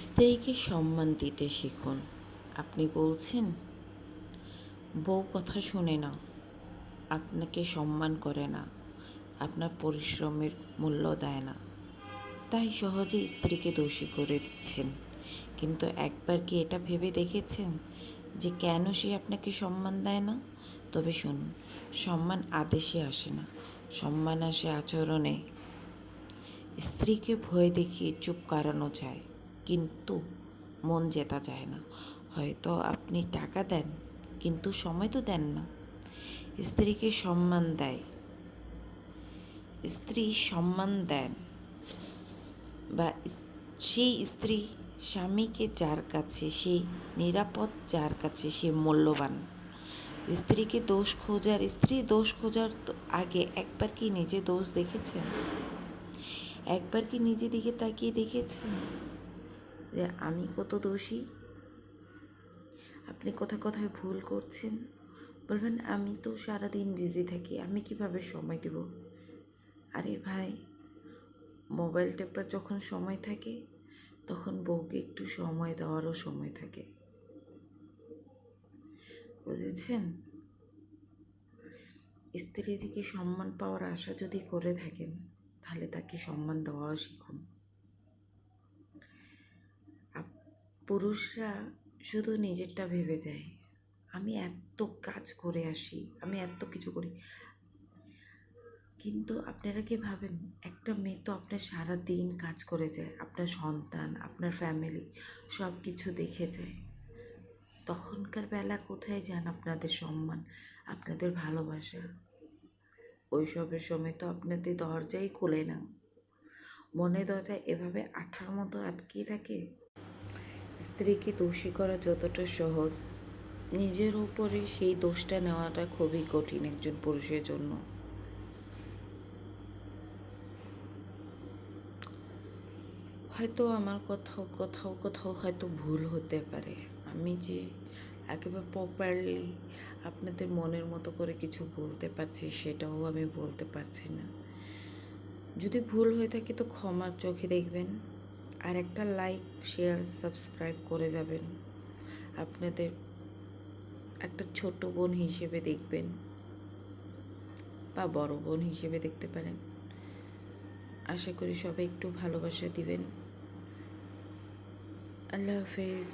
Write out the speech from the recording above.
স্ত্রীকে সম্মান দিতে শিখুন। আপনি বলছেন বউ কথা শোনে না, আপনাকে সম্মান করে না, আপনার পরিশ্রমের মূল্য দেয় না, তাই সহজে স্ত্রীকে দোষী করে দিচ্ছেন। কিন্তু একবার কি এটা ভেবে দেখেছেন যে কেন সে আপনাকে সম্মান দেয় না? তবে শুনুন, সম্মান আদেশে আসে না, সম্মান আসে আচরণে। স্ত্রীকে ভয় দেখিয়ে চুপ করানো যায়, কিন্তু মন জেতা যায় না। হয়তো আপনি টাকা দেন, কিন্তু সময় তো দেন না। স্ত্রীকে সম্মান দেয়, স্ত্রী সম্মান দেন বা সেই স্ত্রী স্বামীকে যার কাছে সেই নিরাপদ, যার কাছে সে মূল্যবান। স্ত্রীকে দোষ খোঁজার, স্ত্রী দোষ খোঁজার আগে একবার কি নিজে দোষ দেখেছেন? একবার কি নিজে দিকে তাকিয়ে দেখেছেন যে আমি কত দোষী? আপনি কোথায় কোথায় ভুল করছেন? বলবেন আমি তো সারাদিন বিজি থাকি, আমি কিভাবে সময় দেব? আরে ভাই, মোবাইল টেপার যখন সময় থাকে তখন বউকে একটু সময় দেওয়ারও সময় থাকে, বুঝেছেন? স্ত্রী থেকে সম্মান পাওয়ার আশা যদি করে থাকেন, তাহলে তাকে সম্মান দেওয়াও শিখুন। পুরুষরা শুধু নিজেরটা ভেবে যায়, আমি এত কাজ করে আসি, আমি এত কিছু করি। কিন্তু আপনারা কি ভাবেন, একটা মেয়ে তো আপনার সারা দিন কাজ করে যায়, আপনার সন্তান, আপনার ফ্যামিলি সব কিছু দেখে যায়। তখনকার বেলা কোথায় যান আপনাদের সম্মান, আপনাদের ভালোবাসা? ওইসবের সময় তো আপনাদের দরজাই খোলে না, মনে দরজায় এভাবে আঠার মতো আটকে থাকে। স্ত্রীকে দোষী করা যতটা সহজ, নিজের উপরে সেই দোষটা নেওয়াটা খুবই কঠিন একজন পুরুষের জন্য। হয়তো আমার কোথাও কোথাও কোথাও হয়তো ভুল হতে পারে, আমি যে একেবারে প্রপারলি আপনাদের মনের মতো করে কিছু বলতে পারছি সেটাও আমি বলতে পারছি না। যদি ভুল হয়ে থাকে তো ক্ষমার চোখে দেখবেন, আর একটা লাইক, শেয়ার, সাবস্ক্রাইব করে যাবেন। আপনাদের একটা ছোট বোন হিসেবে দেখবেন বা বড় বোন হিসেবে দেখতে পারেন। আশা করি সবাই একটু ভালোবাসা দিবেন। আল্লাহ হাফেজ।